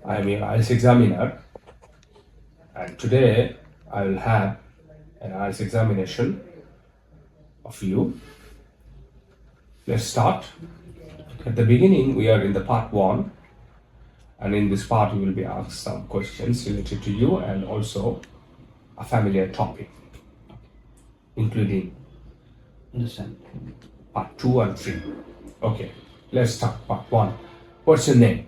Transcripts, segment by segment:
I am your IELTS examiner, and today I will have an IELTS examination of you. Let's start. At the beginning, we are in the part 1, and in this part you will be asked some questions related to you and also a familiar topic, including Understand. part 2 and 3. Okay, let's start part 1. What's your name?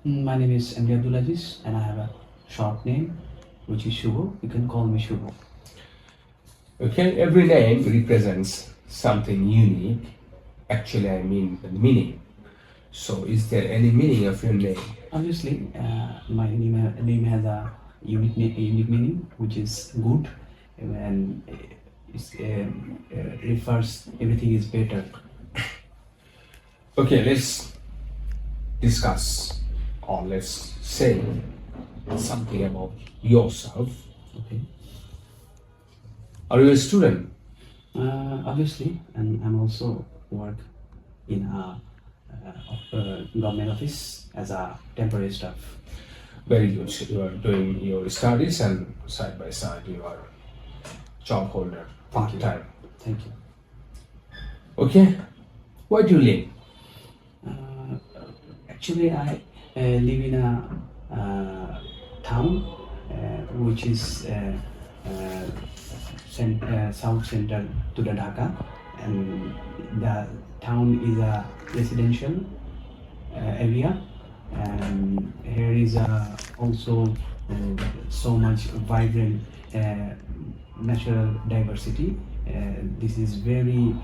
My name is Abdulaziz and I have a short name which is Shubho. You can call me Shubho. Okay, every name represents something unique. Actually, I mean the meaning. So, is there any meaning of your name? Obviously, my name has a unique meaning which is good and refers everything is better. Okay, let's discuss or let's say something about yourself. Okay. Are you a student? Obviously, and I'm also work in a government office as a temporary staff. Very good. So you are doing your studies and side by side you are job holder part time. Thank you. Okay, where do you live? Actually, I live in a town which is south central to the Dhaka, and the town is a residential area, and here is also so much vibrant natural diversity. This is very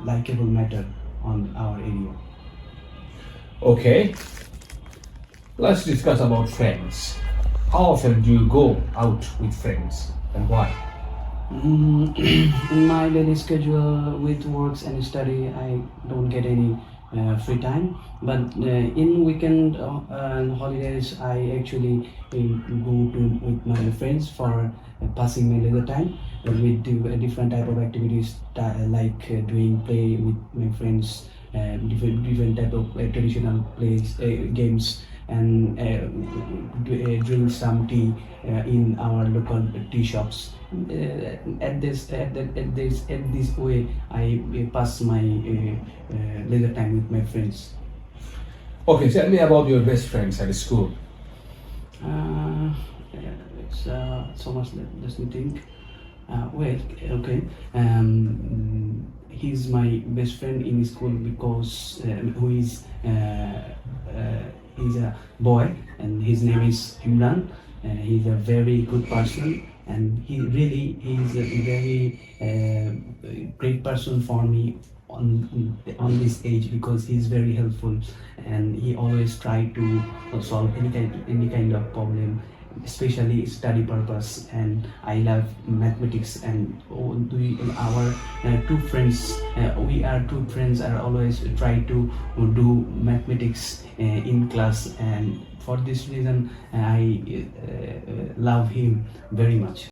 likable matter on our area. Okay, let's discuss about friends. How often do you go out with friends and why? In my daily schedule with works and study, I don't get any free time. But in weekend and holidays, I actually go with my friends for passing my leisure time. We do a different type of activities like doing play with my friends, different type of traditional plays, games, and drink some tea in our local tea shops. This way, I pass my leisure time with my friends. Okay, tell me about your best friends at school. It's so much. Let me think. Okay. He's my best friend in school because he's a boy and his name is Imran. He's a very good person and he's a very great person for me on this age because he's very helpful and he always try to solve any kind of problem, especially study purpose. And I love mathematics, and our two friends, we are two friends are always try to do mathematics in class, and for this reason I love him very much.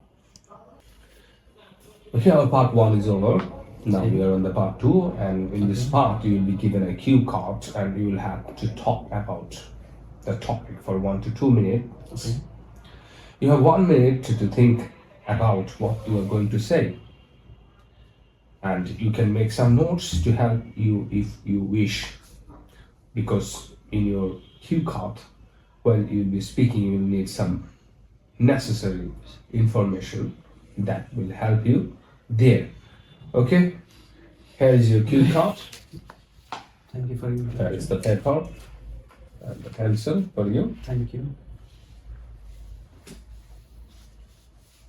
Okay, our part 1 is over. Now we are on the part 2, and in this part you will be given a cue card and you will have to talk about the topic for 1 to 2 minutes. Okay. You have 1 minute to think about what you are going to say, and you can make some notes to help you if you wish, because in your cue card while you will be speaking you will need some necessary information that will help you there. Okay, here is your cue card. Thank you for your Here is the paper and the pencil for you. Thank you.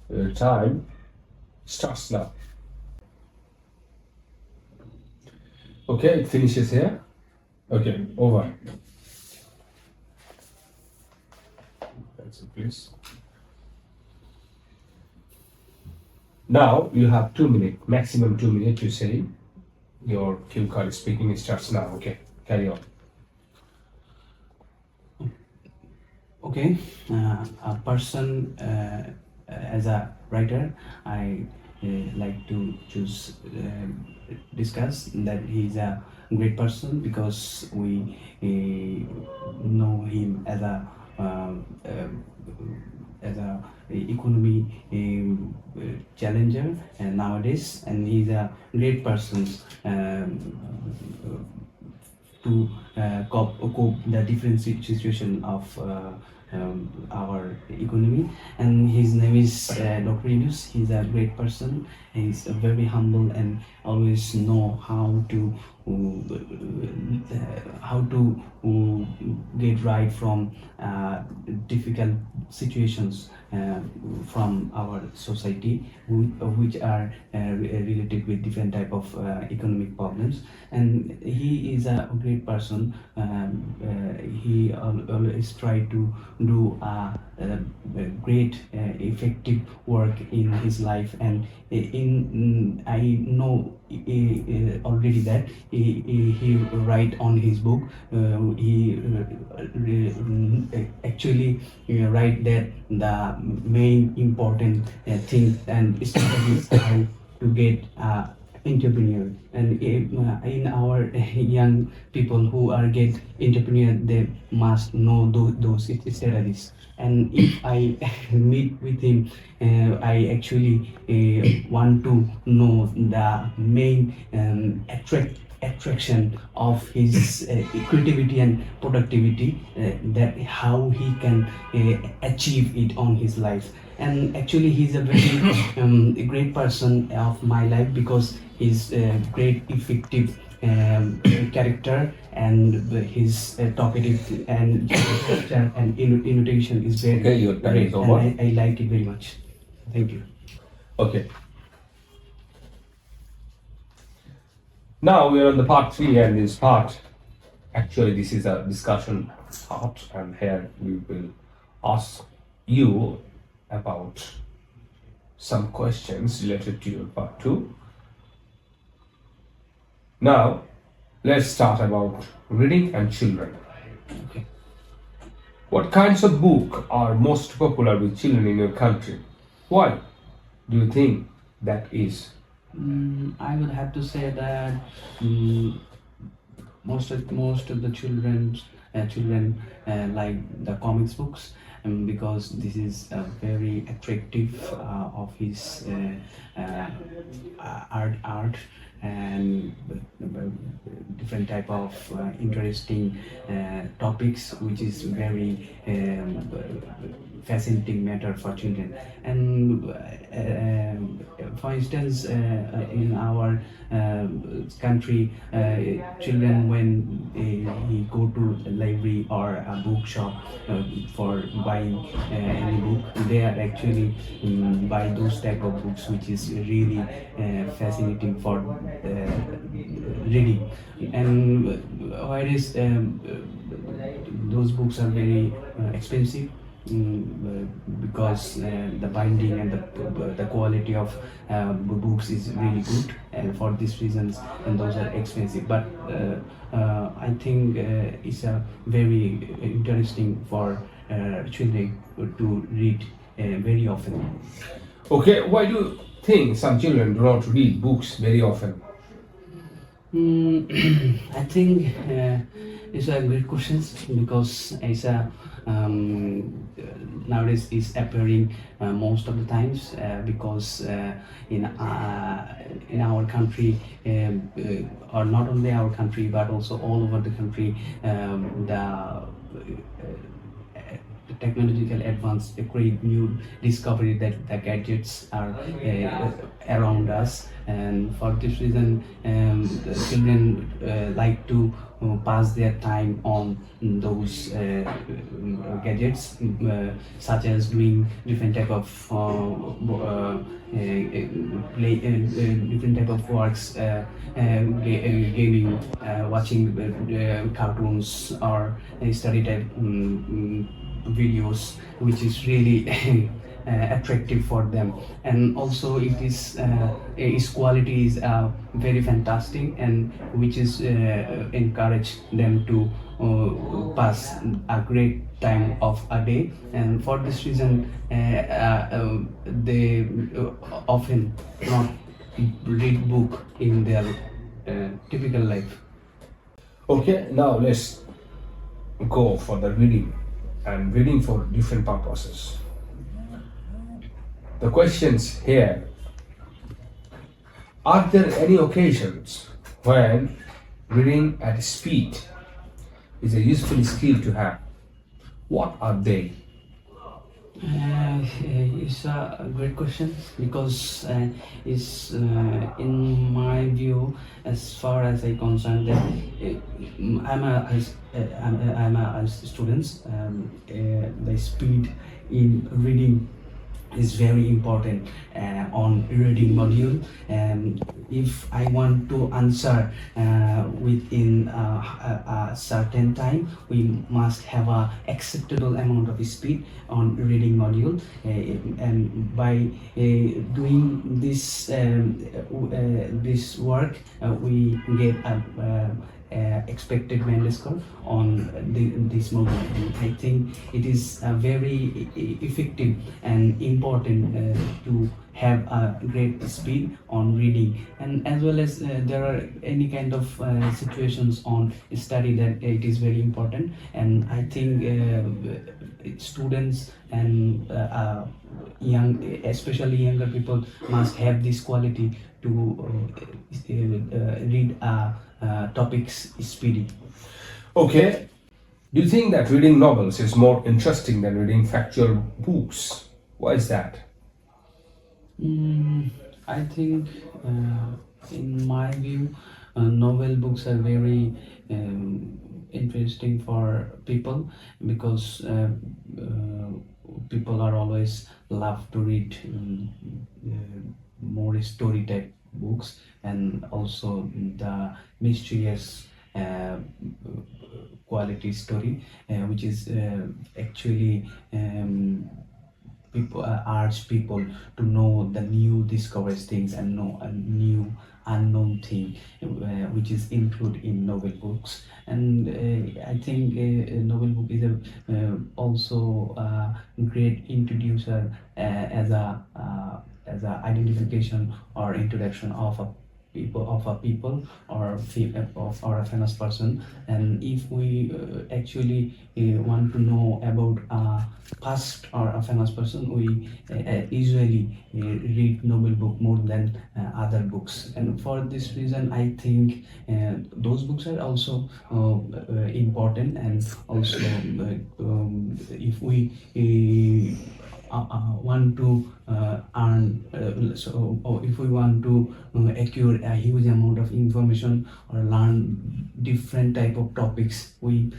Your time starts now. Okay, it finishes here. Okay, over. Pencil, please. Now you have 2 minutes, maximum 2 minutes to say your cue card is speaking. It starts now. Okay, carry on. Okay, a person as a writer, I like to discuss that he's a great person because we know him as a as a economy challenger nowadays, and he's a great person to cope the different situation of our economy. And his name is Dr. Yunus. He's a great person. He's very humble and always know how to get right from difficult situations from our society, which are related with different type of economic problems. And he is a great person. He always try to do a great effective work in his life. And I know already that he write on his book. He actually write that the main important thing and strategies how to get entrepreneur. And in our young people who are get entrepreneur, they must know those strategies. And if I meet with him, I actually want to know the main attraction of his creativity and productivity, that how he can achieve it on his life. And actually he's a very great person of my life, because he's great effective character, and his talkative and innovation is very Okay, your time great, is over. and I like it very much. Thank you. Okay. Now we are on the part 3, and this part, actually this is a discussion part, and here we will ask you about some questions related to your part 2. Now let's start about reading and children. Okay. What kinds of books are most popular with children in your country? Why do you think that is? I would have to say that most of the children like the comics books, because this is very attractive of his art, and different type of interesting topics, which is very fascinating matter for children. And for instance, in our country, children, when he go to a library or a bookshop for buying any book, they are actually buy those type of books, which is really fascinating for reading. And whereas those books are very expensive, because the binding and the quality of books is really good, and for these reasons, and those are expensive. But I think it's a very interesting for children to read very often. Okay, why do you think some children do not read books very often? I think it's a great question, because it's a nowadays is appearing most of the times, because in our country, or not only our country but also all over the country, the technological advance create new discovery that the gadgets are around us. And for this reason, the children like to pass their time on those gadgets, such as doing different type of different type of works, gaming, watching cartoons, or study type videos, which is really attractive for them. And also it is its quality is very fantastic, and which is encourage them to pass a great time of a day. And for this reason, they often not read book in their typical life. Okay, now let's go for the reading. and reading for different purposes. The questions here: are there any occasions when reading at speed is a useful skill to have? What are they? It's a great question because in my view, as far as I concerned, that I'm a student. The speed in reading is very important on reading module, and if I want to answer within a certain time, we must have a acceptable amount of speed on reading module, and by doing this work, we get a expected band score on this module. And I think it is very effective and important to have a great speed on reading, and as well as there are any kind of situations on study that it is very important, and I think students and especially younger people must have this quality to read topics speedy. Okay. Do you think that reading novels is more interesting than reading factual books? Why is that? I think, in my view, novel books are very interesting for people because people are always love to read more story type books, and also the mysterious quality story, which is actually people urge people to know the new discovers things and know a new unknown thing, which is included in novel books. And I think a novel book is also a great introducer as a identification or introduction of a people or a famous person. And if we actually want to know about a past or a famous person, we usually read novel book more than other books. And for this reason, I think those books are also important. And also if we want to earn if we want to acquire a huge amount of information or learn different type of topics, we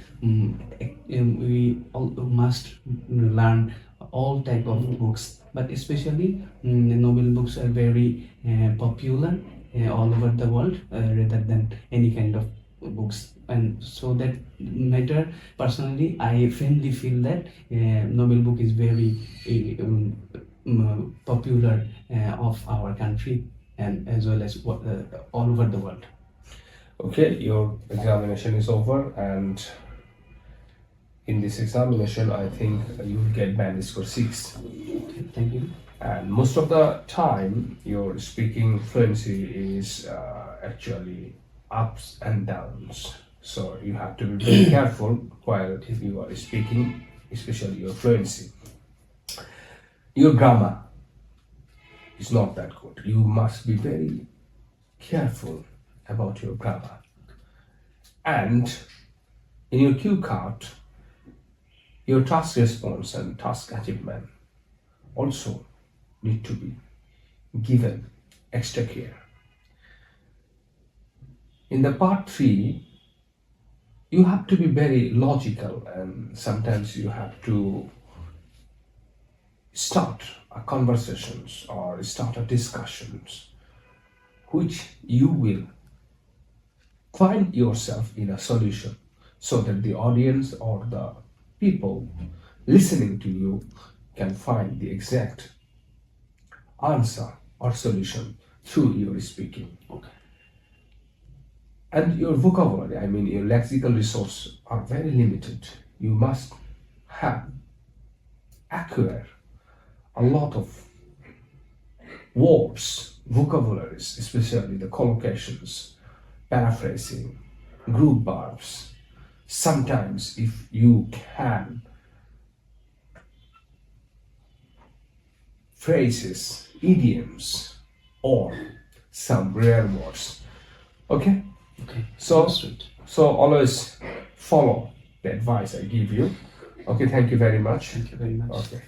must learn all type of books, but especially novel books are very popular all over the world rather than any kind of books. And so that matter, personally I firmly feel that novel book is very popular of our country, and as well as all over the world. Okay, your examination is over, and in this examination I think you will get band score 6. Okay, thank you. And most of the time your speaking fluency is actually ups and downs, so you have to be very careful while you are speaking, especially your fluency. Your grammar is not that good. You must be very careful about your grammar. And in your cue card, your task response and task achievement also need to be given extra care. In the part 3, you have to be very logical, and sometimes you have to start a conversations or start a discussions which you will find yourself in a solution, so that the audience or the people listening to you can find the exact answer or solution through your speaking. Okay. And your vocabulary, I mean your lexical resources, are very limited. You must acquire a lot of words, vocabularies, especially the collocations, paraphrasing, group verbs. Sometimes if you can phrases, idioms, or some rare words. Okay? Okay. So, Understood. so always follow the advice I give you. Okay, thank you very much. Thank you very much. Okay.